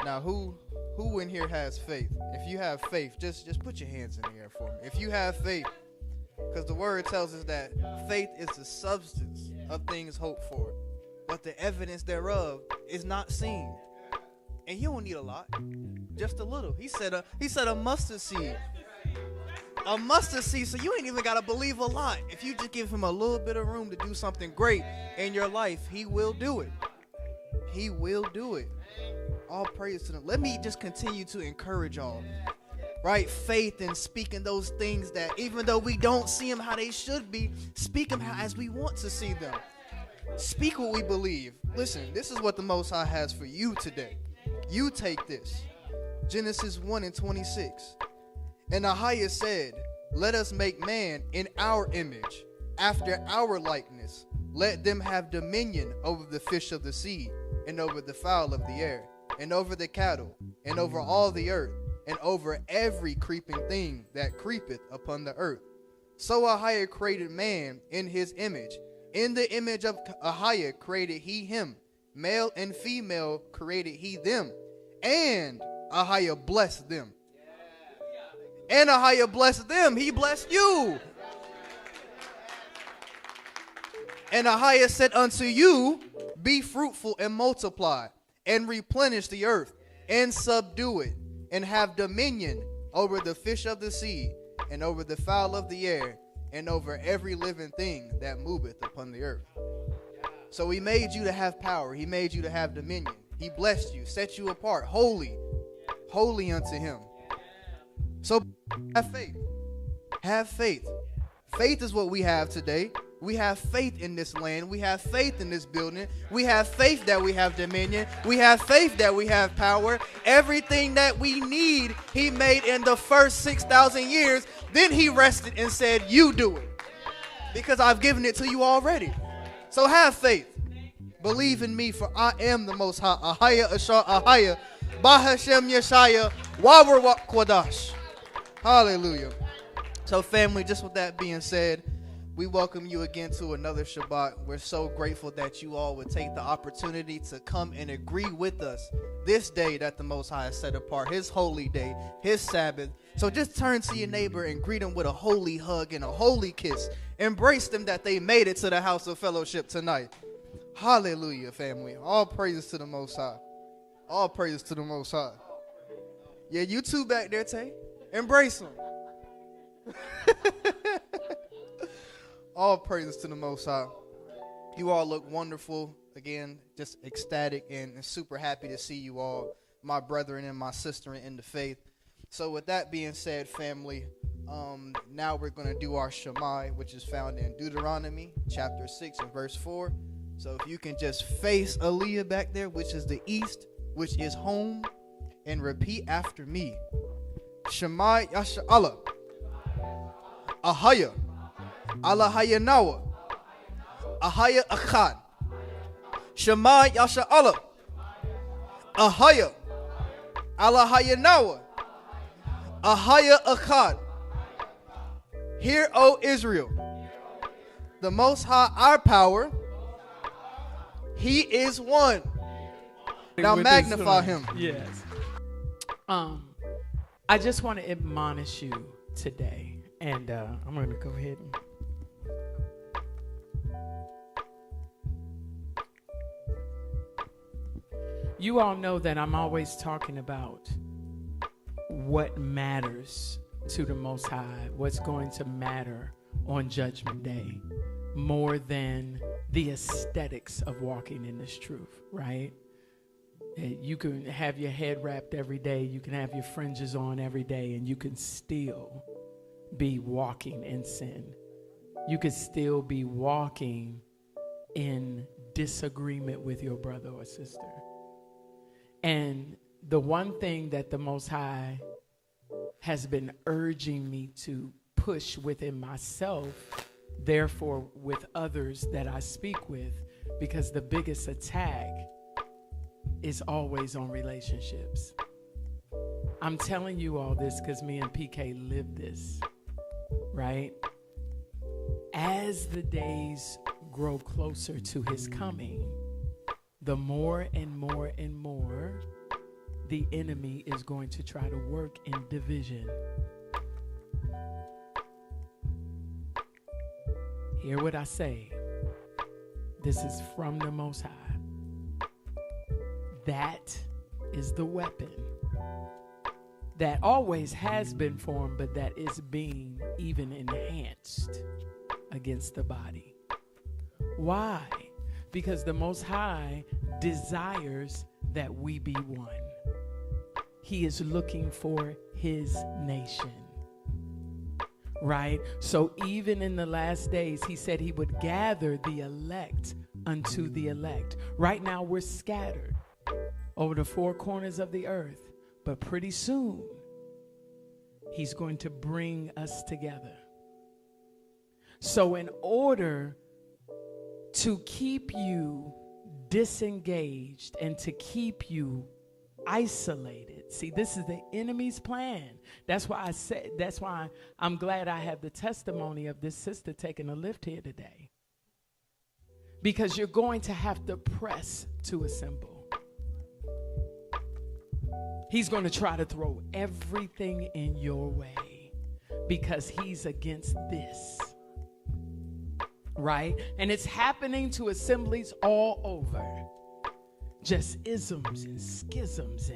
Now, who in here has faith? If you have faith, just put your hands in the air for me. If you have faith, because the word tells us that faith is the substance of things hoped for, but the evidence thereof is not seen. And you don't need a lot, just a little. He said a mustard seed. A mustard seed, so you ain't even got to believe a lot. If you just give him a little bit of room to do something great in your life, he will do it. He will do it. All praise to them. Let me just continue to encourage y'all. Right? Faith in speaking those things that even though we don't see them how they should be, speak them as we want to see them. Speak what we believe. Listen, this is what the Most High has for you today. You take this. Genesis 1:26. And Ahiah said, let us make man in our image, after our likeness. Let them have dominion over the fish of the sea, and over the fowl of the air, and over the cattle, and over all the earth, and over every creeping thing that creepeth upon the earth. So Ahiah created man in his image. In the image of Ahiah created he him. Male and female created he them. And Ahiah blessed them. And Ahiah blessed them. He blessed you. And Ahiah said unto you, be fruitful and multiply, and replenish the earth, and subdue it, and have dominion over the fish of the sea, and over the fowl of the air, and over every living thing that moveth upon the earth. So he made you to have power. He made you to have dominion. He blessed you, set you apart, holy unto him. So have faith. Have faith. Faith is what we have today. We have faith in this land. We have faith in this building. We have faith that we have dominion. We have faith that we have power. Everything that we need, he made in the first 6,000 years. Then he rested and said, you do it. Because I've given it to you already. So have faith. Believe in me, for I am the Most High. Ahaya Ashar Ahaya. Bahashem Yeshaya. Wawarwak Kwadash. Hallelujah. So family, just with that being said, we welcome you again to another Shabbat. We're so grateful that you all would take the opportunity to come and agree with us this day that the Most High has set apart, his holy day, his Sabbath. So just turn to your neighbor and greet them with a holy hug and a holy kiss. Embrace them that they made it to the house of fellowship tonight. Hallelujah, family. All praises to the Most High. All praises to the Most High. Yeah, you two back there, Tay. Embrace them. All praises to the Most High. You all look wonderful. Again, just ecstatic and super happy to see you all, my brethren and my sister in the faith. So with that being said, family, now we're going to do our Shemai, which is found in Deuteronomy chapter 6 and verse 4. So if you can just face Aliyah back there, which is the east, which is home, and repeat after me. Shemai Yasha Allah. Ahaya. Alahaya Nawa. Ahaya Akhad. Shema Yasha Allah. Ahaya. Alahaya Nawa. Ahaya Akhad. Hear, O Israel, the Most High, our power, he is one. Now magnify him. Yes. I just want to admonish you today, and I'm going to go ahead and. You all know that I'm always talking about what matters to the Most High, what's going to matter on Judgment Day, more than the aesthetics of walking in this truth, right? You can have your head wrapped every day, you can have your fringes on every day, and you can still be walking in sin. You can still be walking in disagreement with your brother or sister. And the one thing that the Most High has been urging me to push within myself, therefore with others that I speak with, because the biggest attack is always on relationships. I'm telling you all this because me and PK live this, right? As the days grow closer to his coming, the more and more and more the enemy is going to try to work in division. Hear what I say. This is from the Most High. That is the weapon that always has been formed, but that is being even enhanced against the body. Why? Because the Most High desires that we be one. He is looking for his nation. Right? So even in the last days, he said he would gather the elect unto the elect. Right now we're scattered over the four corners of the earth, but pretty soon he's going to bring us together. So in order to keep you disengaged and to keep you isolated. See, this is the enemy's plan. That's why I'm glad I have the testimony of this sister taking a lift here today. Because you're going to have to press to assemble. He's going to try to throw everything in your way because he's against this. Right? And it's happening to assemblies all over. Just isms and schisms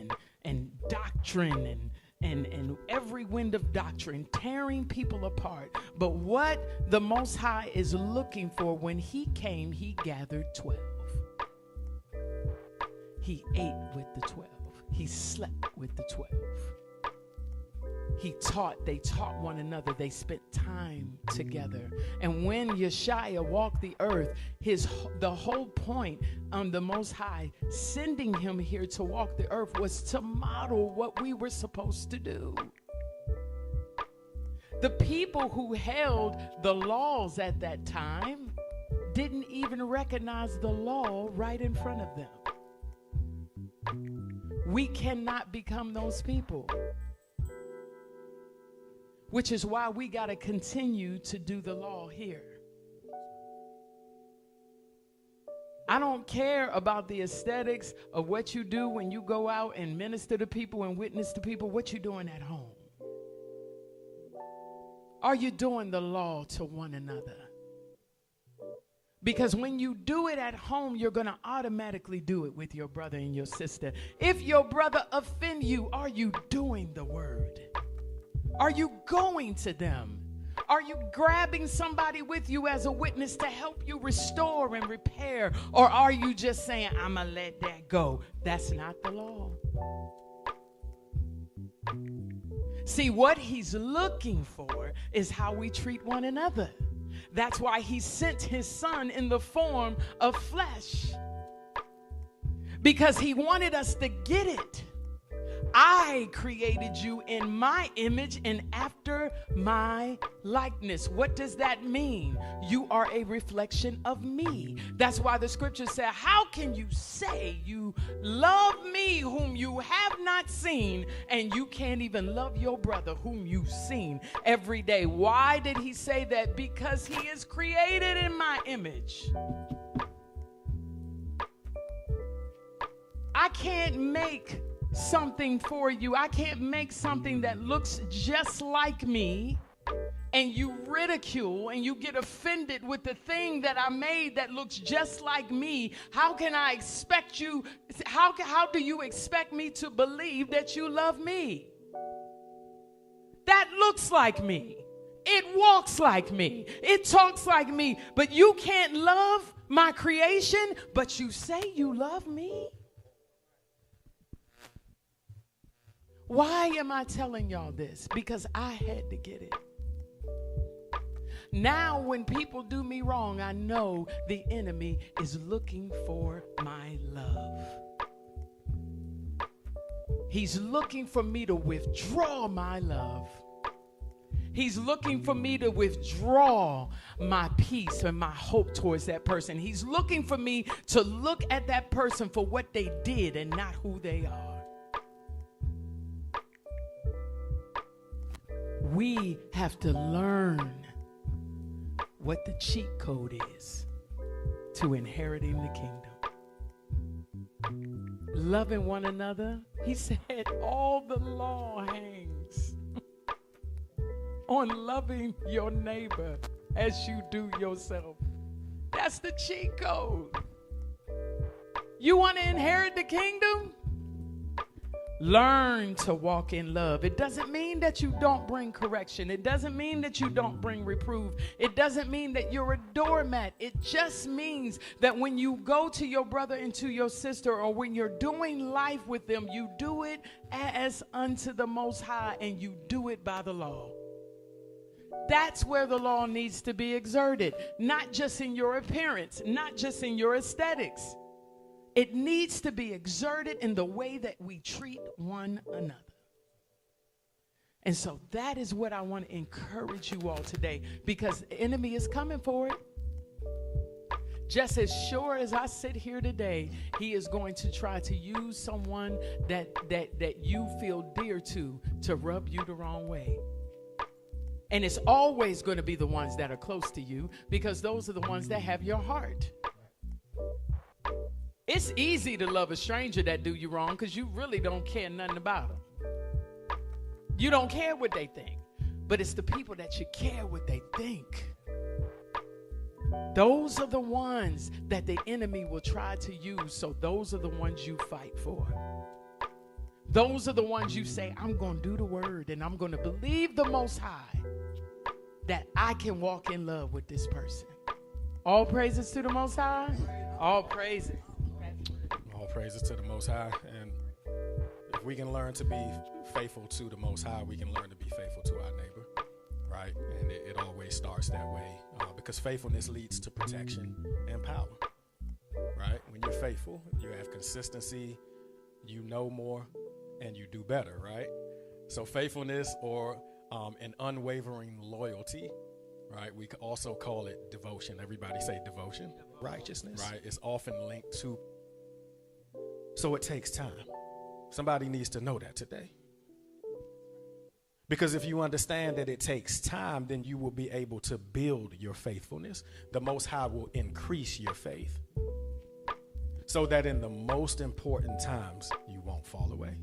and doctrine and every wind of doctrine tearing people apart. But what the Most High is looking for, when he came, he gathered 12. He ate with the 12. He slept with the 12. They taught one another. They spent time together. And when Yeshua walked the earth, the whole point on the Most High sending him here to walk the earth was to model what we were supposed to do. The people who held the laws at that time didn't even recognize the law right in front of them. We cannot become those people. Which is why we got to continue to do the law here. I don't care about the aesthetics of what you do when you go out and minister to people and witness to people. What you doing at home? Are you doing the law to one another? Because when you do it at home, you're going to automatically do it with your brother and your sister. If your brother offend you, are you doing the word? Are you going to them? Are you grabbing somebody with you as a witness to help you restore and repair? Or are you just saying, I'm going to let that go? That's not the law. See, what he's looking for is how we treat one another. That's why he sent his son in the form of flesh. Because he wanted us to get it. I created you in my image and after my likeness. What does that mean? You are a reflection of me. That's why the scripture said, how can you say you love me whom you have not seen, and you can't even love your brother whom you've seen every day? Why did he say that? Because he is created in my image. I can't make something for you. I can't make something that looks just like me and you ridicule and you get offended with the thing that I made that looks just like me. How can I expect you, how do you expect me to believe that you love me? That looks like me. It walks like me. It talks like me. But you can't love my creation, but you say you love me? Why am I telling y'all this? Because I had to get it. Now when people do me wrong, I know the enemy is looking for my love. He's looking for me to withdraw my love. He's looking for me to withdraw my peace and my hope towards that person. He's looking for me to look at that person for what they did and not who they are. We have to learn what the cheat code is to inheriting the kingdom. Loving one another He said, all the law hangs on loving your neighbor as you do yourself. That's the cheat code. You want to inherit the kingdom? Learn to walk in love. It doesn't mean that you don't bring correction. It doesn't mean that you don't bring reproof. It doesn't mean that you're a doormat. It just means that when you go to your brother and to your sister, or when you're doing life with them, you do it as unto the Most High, and you do it by the law. That's where the law needs to be exerted, not just in your appearance, not just in your aesthetics. It needs to be exerted in the way that we treat one another. And so that is what I want to encourage you all today, because the enemy is coming for it. Just as sure as I sit here today, he is going to try to use someone that you feel dear to rub you the wrong way. And it's always going to be the ones that are close to you, because those are the ones that have your heart. It's easy to love a stranger that do you wrong, because you really don't care nothing about them. You don't care what they think. But it's the people that you care what they think. Those are the ones that the enemy will try to use. So those are the ones you fight for. Those are the ones you say, I'm going to do the word, and I'm going to believe the Most High that I can walk in love with this person. All praises to the Most High. All praises. All praises to the Most High. And if we can learn to be faithful to the Most High, we can learn to be faithful to our neighbor, right? And it always starts that way, because faithfulness leads to protection and power, right? When you're faithful, you have consistency, you know more, and you do better, right? So faithfulness, or an unwavering loyalty, right? We could also call it devotion. Everybody say devotion. Righteousness, right? It's often linked to. So it takes time. Somebody needs to know that today. Because if you understand that it takes time, then you will be able to build your faithfulness. The Most High will increase your faith, so that in the most important times, you won't fall away.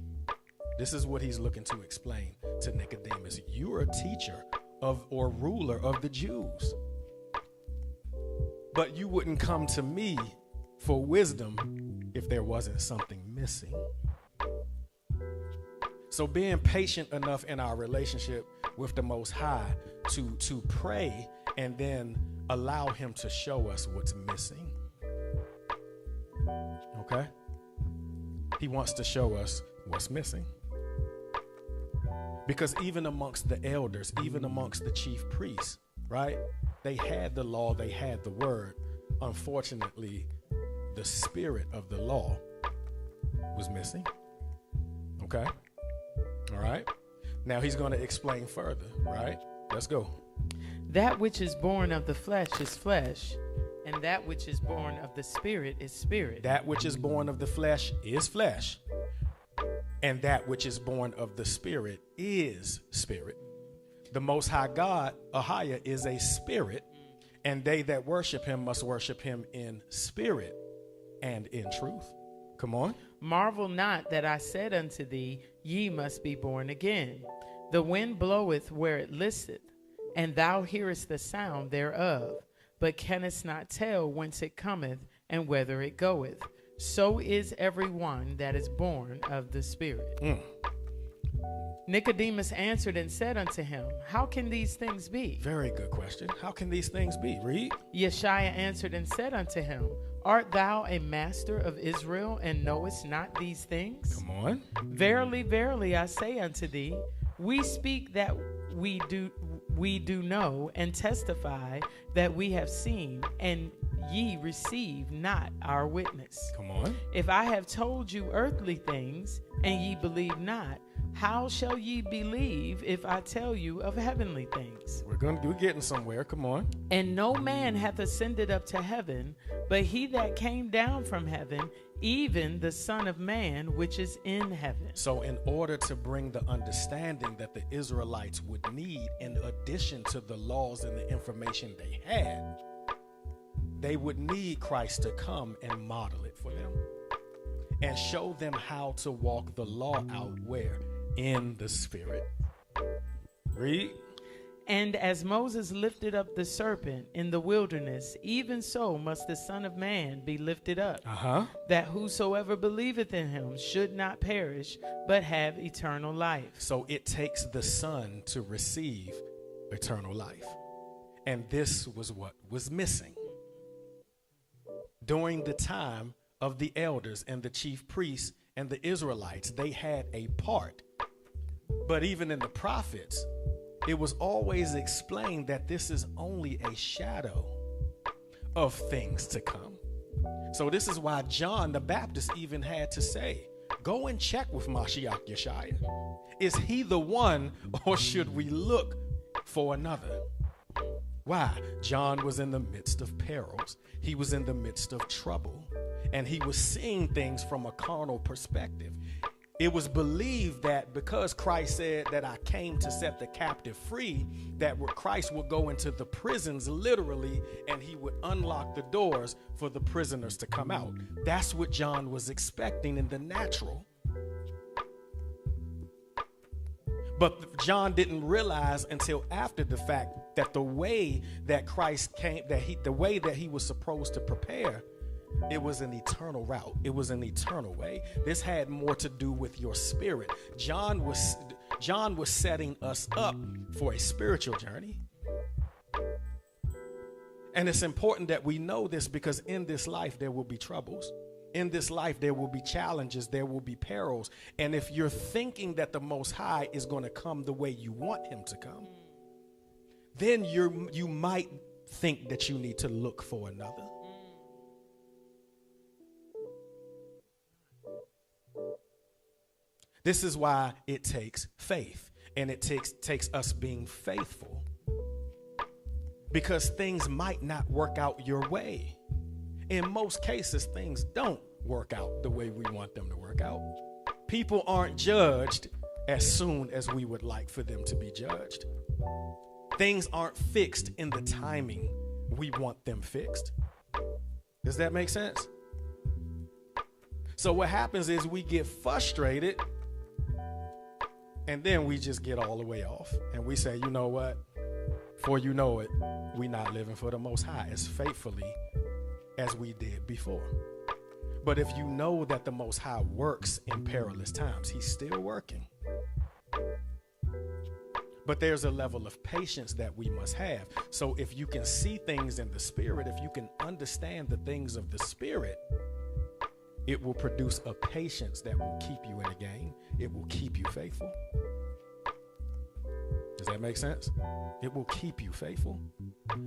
This is what he's looking to explain to Nicodemus. You're a teacher of, or ruler of the Jews, but you wouldn't come to me for wisdom if there wasn't something missing. So being patient enough in our relationship with the Most High to pray and then allow him to show us what's missing. Okay? He wants to show us what's missing. Because even amongst the elders, even amongst the chief priests, right? They had the law, they had the word. Unfortunately, the spirit of the law was missing. Okay? All right? Now he's going to explain further, right? Let's go. That which is born of the flesh is flesh, and that which is born of the spirit is spirit. That which is born of the flesh is flesh, and that which is born of the spirit is spirit. The Most High God, Ahia, is a spirit, and they that worship him must worship him in spirit and in truth. Come on. Marvel not that I said unto thee, ye must be born again. The wind bloweth where it listeth, and thou hearest the sound thereof, but canst not tell whence it cometh and whither it goeth. So is every one that is born of the Spirit. Nicodemus answered and said unto him, how can these things be? Very good question. How can these things be? Read. Yeshua answered and said unto him, art thou a master of Israel, and knowest not these things? Come on. Verily, verily, I say unto thee, we speak that we do know, and testify that we have seen, and ye receive not our witness. Come on. If I have told you earthly things, and ye believe not, how shall ye believe if I tell you of heavenly things? We're getting somewhere. Come on. And no man hath ascended up to heaven, but he that came down from heaven, even the Son of Man, which is in heaven. So in order to bring the understanding that the Israelites would need, in addition to the laws and the information they had, they would need Christ to come and model it for them. and show them how to walk the law out where? In the Spirit. Read. And as Moses lifted up the serpent in the wilderness, even so must the Son of Man be lifted up, that whosoever believeth in him should not perish, but have eternal life. So it takes the Son to receive eternal life. And this was what was missing. During the time of the elders and the chief priests and the Israelites, they had a part. But even in the prophets, it was always explained that this is only a shadow of things to come. So this is why John the Baptist even had to say, go and check with Mashiach Yeshaya. Is he the one, or should we look for another? Why? John was in the midst of perils. He was in the midst of trouble, and he was seeing things from a carnal perspective. It was believed that because Christ said that I came to set the captive free, that Christ would go into the prisons literally, and he would unlock the doors for the prisoners to come out. That's what John was expecting in the natural. But John didn't realize until after the fact that the way that Christ came, the way that he was supposed to prepare, it was an eternal route. It was an eternal way. This had more to do with your spirit. John was setting us up for a spiritual journey. And it's important that we know this, because in this life there will be troubles. In this life there will be challenges. There will be perils. And if you're thinking that the Most High is going to come the way you want him to come, then you might think that you need to look for another. This is why it takes faith, and it takes us being faithful, because things might not work out your way. In most cases, things don't work out the way we want them to work out. People aren't judged as soon as we would like for them to be judged. Things aren't fixed in the timing we want them fixed. Does that make sense? So what happens is we get frustrated, and then we just get all the way off. And we say, you know what? Before you know it, we're not living for the Most High as faithfully as we did before. But if you know that the Most High works in perilous times, he's still working. But there's a level of patience that we must have. So if you can see things in the Spirit, if you can understand the things of the Spirit, it will produce a patience that will keep you in the game. It will keep you faithful. Does that make sense? It will keep you faithful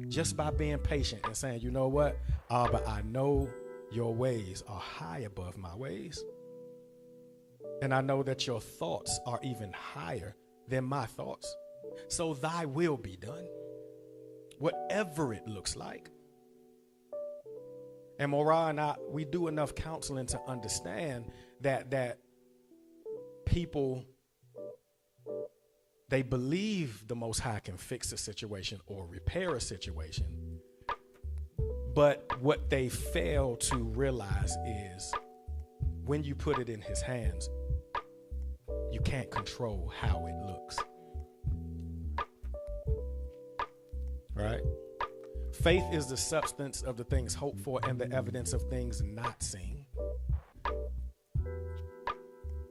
just by being patient and saying, you know what? But I know your ways are high above my ways. And I know that your thoughts are even higher than my thoughts. So thy will be done, whatever it looks like. And Morah and I, we do enough counseling to understand that people, they believe the Most High can fix a situation or repair a situation. But what they fail to realize is when you put it in his hands, you can't control how it looks. Right? Faith is the substance of the things hoped for and the evidence of things not seen.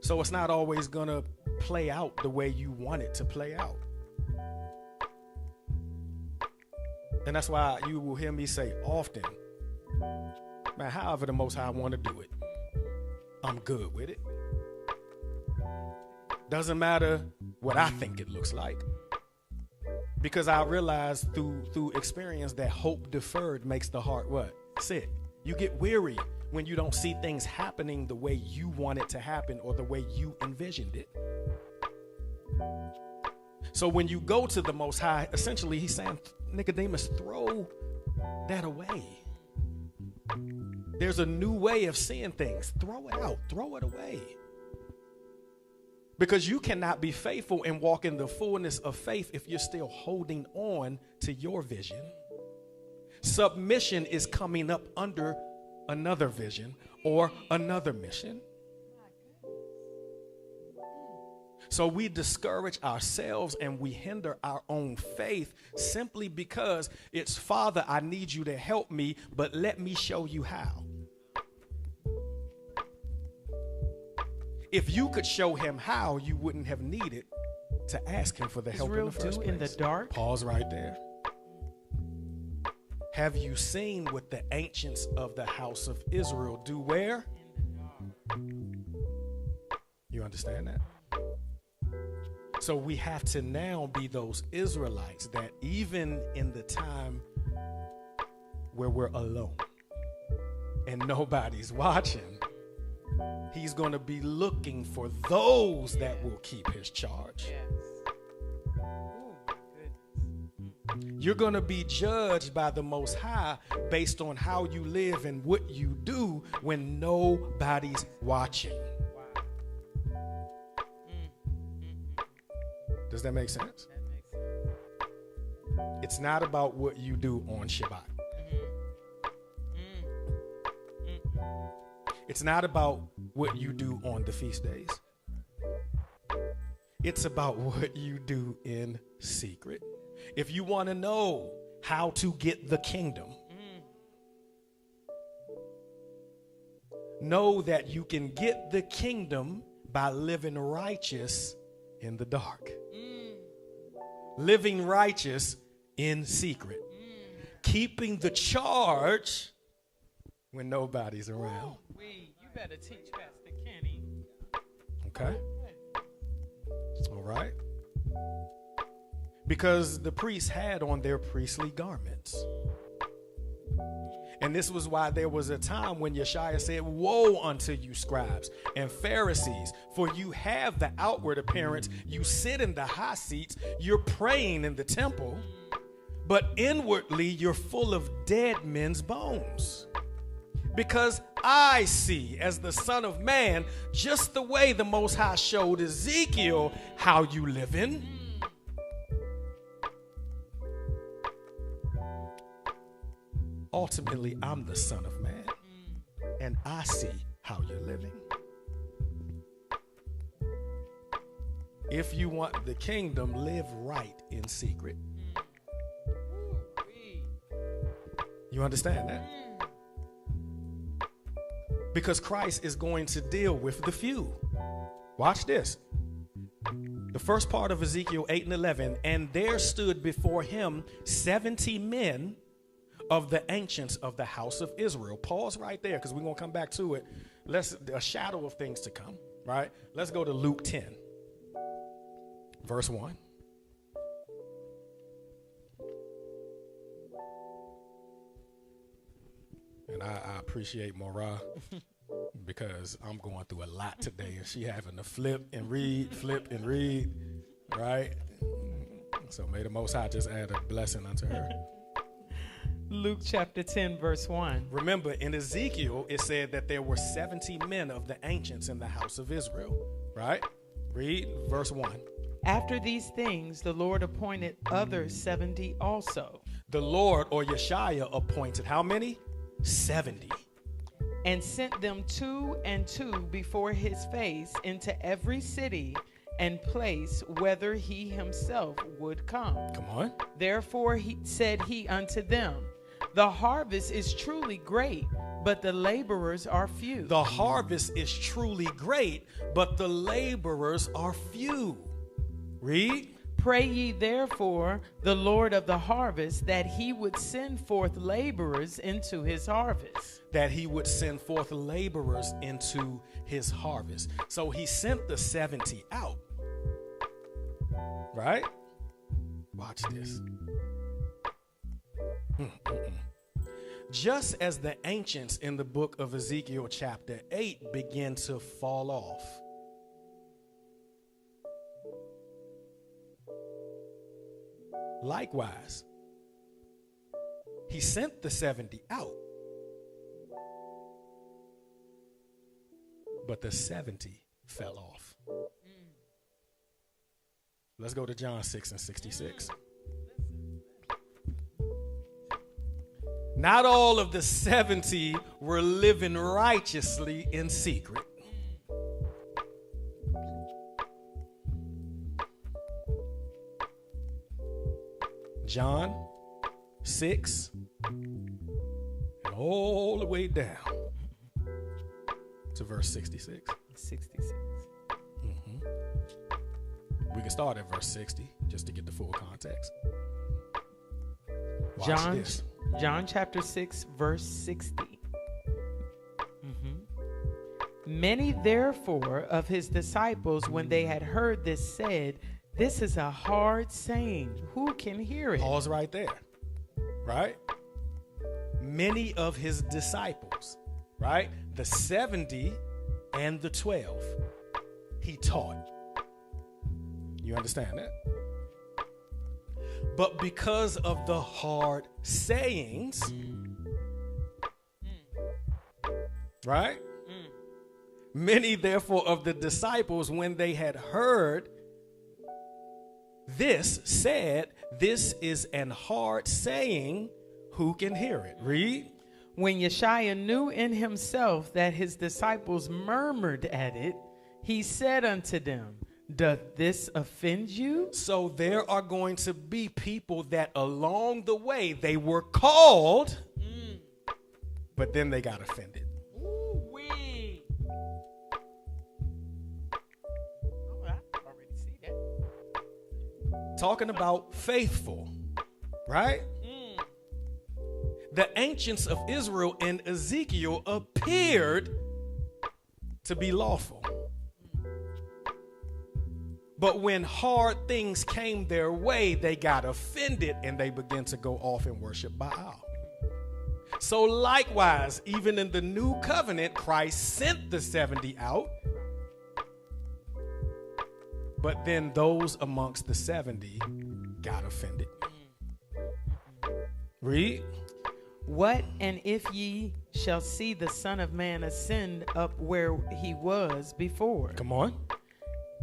So it's not always going to play out the way you want it to play out. And that's why you will hear me say often, man, however the Most High want to do it, I'm good with it. Doesn't matter what I think it looks like. Because I realized through experience that hope deferred makes the heart what? Sick. You get weary when you don't see things happening the way you want it to happen or the way you envisioned it. So when you go to the Most High, essentially he's saying, Nicodemus, throw that away. There's a new way of seeing things. Throw it out. Throw it away. Because you cannot be faithful and walk in the fullness of faith if you're still holding on to your vision. Submission is coming up under another vision or another mission. So we discourage ourselves and we hinder our own faith simply because it's, Father, I need you to help me, but let me show you how. If you could show him how, you wouldn't have needed to ask him for the help in the first place. In the dark. Pause right there. Have you seen what the ancients of the house of Israel do where? You understand that? So we have to now be those Israelites that even in the time where we're alone and nobody's watching, he's going to be looking for those that will keep his charge. You're going to be judged by the Most High based on how you live and what you do when nobody's watching. Does that make sense? It's not about what you do on Shabbat. It's not about what you do on the feast days. It's about what you do in secret. If you want to know how to get the kingdom, know that you can get the kingdom by living righteous in the dark. Living righteous in secret. Keeping the charge when nobody's around. You better teach Pastor Kenny. Okay. All right. Because the priests had on their priestly garments. And this was why there was a time when Yeshua said, woe unto you, scribes and Pharisees, for you have the outward appearance. You sit in the high seats. You're praying in the temple, but inwardly you're full of dead men's bones. Because I see, as the Son of Man, just the way the Most High showed Ezekiel how you live in. Ultimately, I'm the Son of Man, and I see how you're living. If you want the kingdom, live right in secret. You understand that? Because Christ is going to deal with the few. Watch this. The first part of Ezekiel 8 and 11, and there stood before him 70 men of the ancients of the house of Israel. Pause right there because we're going to come back to it. A shadow of things to come, right? Let's go to Luke 10, verse 1. And I appreciate Morah because I'm going through a lot today and she having to flip and read, right? So may the Most High just add a blessing unto her. Luke chapter 10, verse 1. Remember, in Ezekiel, it said that there were 70 men of the ancients in the house of Israel, right? Read verse 1. After these things, the Lord appointed other 70 also. The Lord, or Yeshua, appointed how many? 70. And sent them 2 and 2 before his face into every city and place whither he himself would come. Come on. Therefore said he unto them, the harvest is truly great, but the laborers are few. The harvest is truly great, but the laborers are few. Read. Pray ye therefore the Lord of the harvest that he would send forth laborers into his harvest. That he would send forth laborers into his harvest. So he sent the 70 out. Right? Watch this. Just as the ancients in the book of Ezekiel chapter 8 begin to fall off, likewise, he sent the 70 out, but the 70 fell off. Let's go to John 6 and 66. Not all of the 70 were living righteously in secret. John 6, and all the way down to verse 66. 66. We can start at verse 60 just to get the full context. Watch John, this. John chapter 6, verse 60. Many therefore of his disciples, when they had heard this, said, "This is a hard saying. Who can hear it?" Pause right there. Right? Many of his disciples, right? The 70 and the 12, he taught. You understand that? But because of the hard sayings, right? Many, therefore, of the disciples, when they had heard this, said, "This is an hard saying. Who can hear it?" Read. When Yeshua knew in himself that his disciples murmured at it, he said unto them, "Doth this offend you?" So there are going to be people that along the way they were called, but then they got offended. Ooh-wee. Oh, I already see that. Talking about faithful, right? The ancients of Israel and Ezekiel appeared to be lawful. But when hard things came their way, they got offended and they began to go off and worship Baal. So likewise, even in the new covenant, Christ sent the 70 out. But then those amongst the 70 got offended. Read. What, and if ye shall see the Son of Man ascend up where he was before? Come on.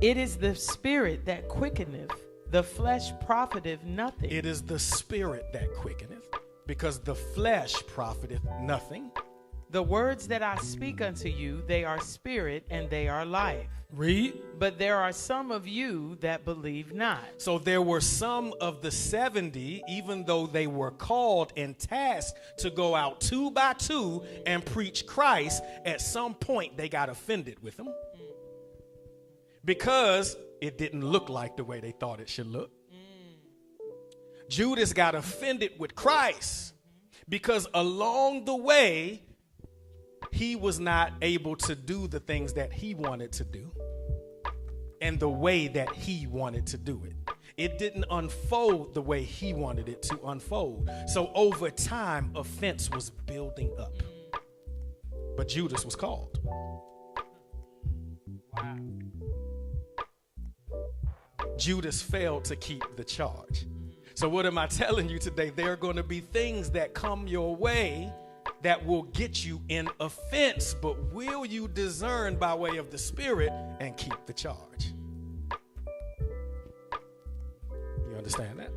It is the spirit that quickeneth, the flesh profiteth nothing. It is the spirit that quickeneth, because the flesh profiteth nothing. The words that I speak unto you, they are spirit and they are life. Read. But there are some of you that believe not. So there were some of the 70, even though they were called and tasked to go out 2 by 2 and preach Christ, at some point they got offended with him because it didn't look like the way they thought it should look. Judas got offended with Christ because along the way he was not able to do the things that he wanted to do and the way that he wanted to do it. It didn't unfold the way he wanted it to unfold. So over time, offense was building up. But Judas was called. Wow. Judas failed to keep the charge. So what am I telling you today? There are going to be things that come your way that will get you in offense, but will you discern by way of the Spirit and keep the charge? You understand that?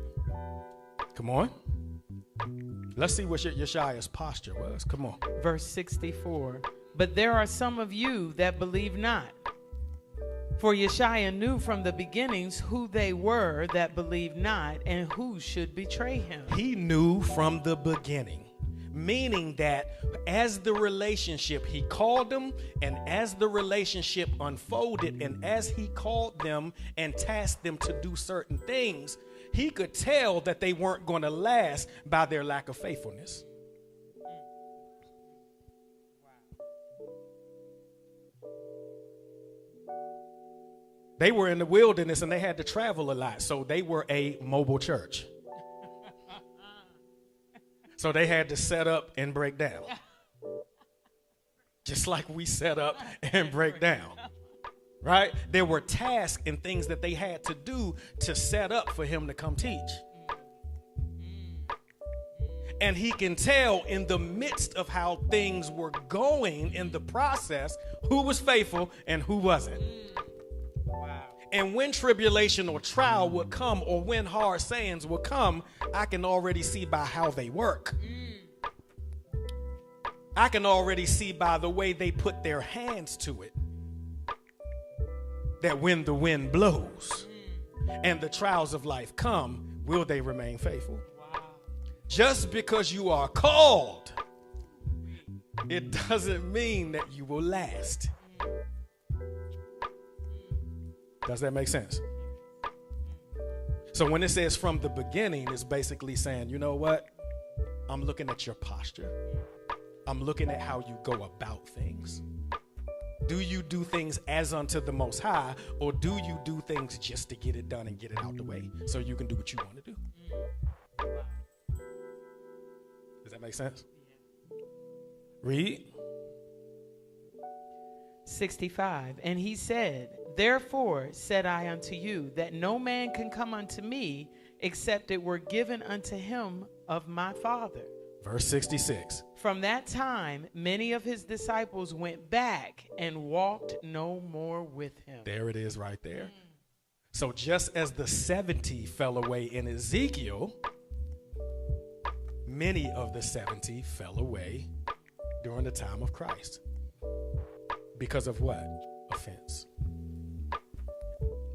Come on. Let's see what Yeshua's posture was. Come on. Verse 64. But there are some of you that believe not. For Yeshua knew from the beginnings who they were that believed not and who should betray him. He knew from the beginning. Meaning that as the relationship, he called them, and as the relationship unfolded, and as he called them and tasked them to do certain things, he could tell that they weren't going to last by their lack of faithfulness. They were in the wilderness and they had to travel a lot, so they were a mobile church. So they had to set up and break down. Just like we set up and break down. Right? There were tasks and things that they had to do to set up for him to come teach. And he can tell in the midst of how things were going in the process who was faithful and who wasn't. And when tribulation or trial would come, or when hard sayings would come, I can already see by how they work. I can already see by the way they put their hands to it that when the wind blows and the trials of life come, will they remain faithful? Wow. Just because you are called, it doesn't mean that you will last. Does that make sense? So when it says from the beginning, it's basically saying, you know what? I'm looking at your posture. I'm looking at how you go about things. Do you do things as unto the Most High, or do you do things just to get it done and get it out the way so you can do what you want to do? Does that make sense? Read. 65. And he said, therefore said I unto you, that no man can come unto me except it were given unto him of my Father. Verse 66. From that time, many of his disciples went back and walked no more with him. There it is right there. So just as the 70 fell away in Ezekiel, many of the 70 fell away during the time of Christ. Because of what? Offense.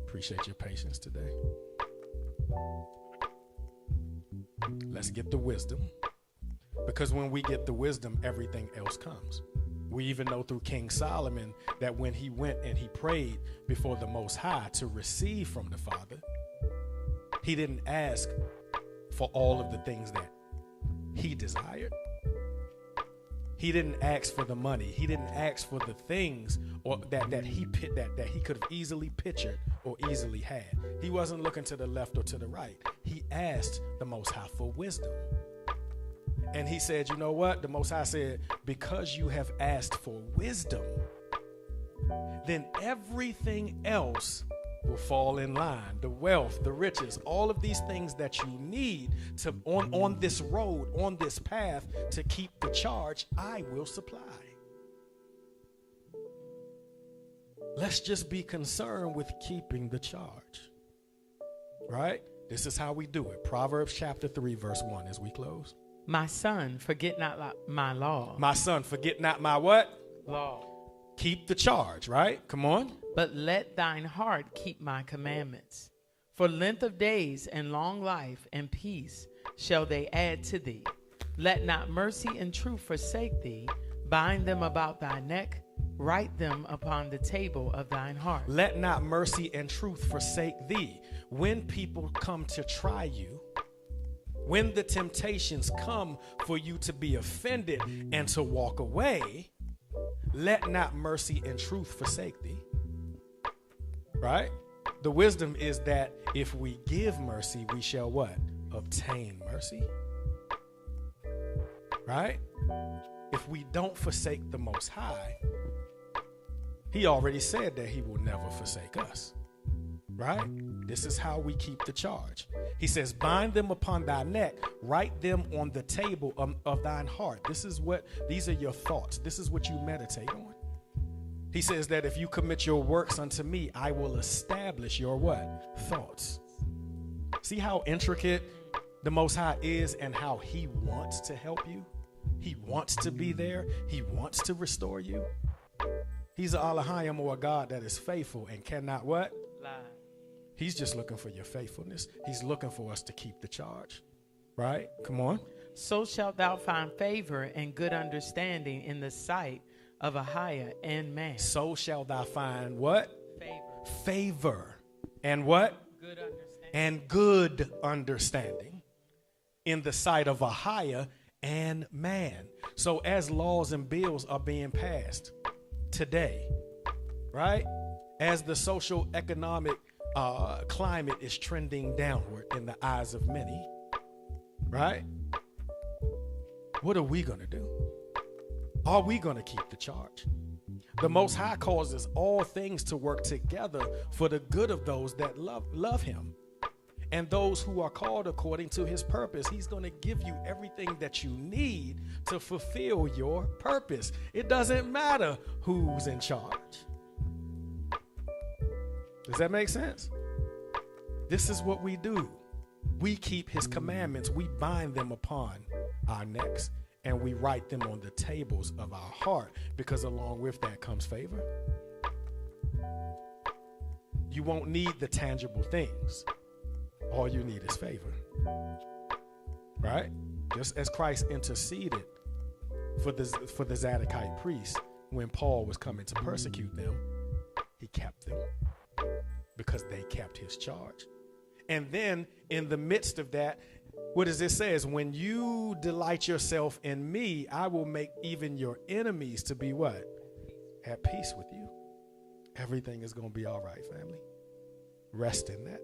Appreciate your patience today. Let's get the wisdom. Because when we get the wisdom, everything else comes. We even know through King Solomon that when he went and he prayed before the Most High to receive from the Father, he didn't ask for all of the things that he desired. He didn't ask for the money. He didn't ask for the things or that he could have easily pictured or easily had. He wasn't looking to the left or to the right. He asked the Most High for wisdom. And he said, you know what? The Most High said, because you have asked for wisdom, then everything else will fall in line. The wealth, the riches, all of these things that you need to on this road, on this path to keep the charge, I will supply. Let's just be concerned with keeping the charge. Right? This is how we do it. Proverbs chapter 3, verse 1 as we close. My son, forget not my law. My son, forget not my what? Law. Keep the charge, right? Come on. But let thine heart keep my commandments. For length of days and long life and peace shall they add to thee. Let not mercy and truth forsake thee. Bind them about thy neck. Write them upon the table of thine heart. Let not mercy and truth forsake thee. When people come to try you, when the temptations come for you to be offended and to walk away, let not mercy and truth forsake thee. Right? The wisdom is that if we give mercy, we shall what? Obtain mercy. Right? If we don't forsake the Most High, he already said that he will never forsake us. Right? This is how we keep the charge. He says, bind them upon thy neck, write them on the table of thine heart. These are your thoughts. This is what you meditate on. He says that if you commit your works unto me, I will establish your what? Thoughts. See how intricate the Most High is and how he wants to help you? He wants to be there. He wants to restore you. He's an Elohim, or a God that is faithful and cannot what? Lie. He's just looking for your faithfulness. He's looking for us to keep the charge. Right? Come on. So shalt thou find favor and good understanding in the sight of Ahiah and man. So shall thou find what? Favor. Favor. And what? Good understanding. And good understanding in the sight of Ahiah and man. So as laws and bills are being passed today, right? As the social economic climate is trending downward in the eyes of many, right? What are we going to do? Are we going to keep the charge? The Most High causes all things to work together for the good of those that love him. And those who are called according to his purpose. He's going to give you everything that you need to fulfill your purpose. It doesn't matter who's in charge. Does that make sense? This is what we do. We keep his commandments. We bind them upon our necks, and we write them on the tables of our heart, because along with that comes favor. You won't need the tangible things. All you need is favor. Right? Just as Christ interceded for the Zadokite priests when Paul was coming to persecute them, he kept them because they kept his charge. And then in the midst of that, what does it say? Is when you delight yourself in me, I will make even your enemies to be what? At peace with you. Everything is going to be all right, family. Rest in that.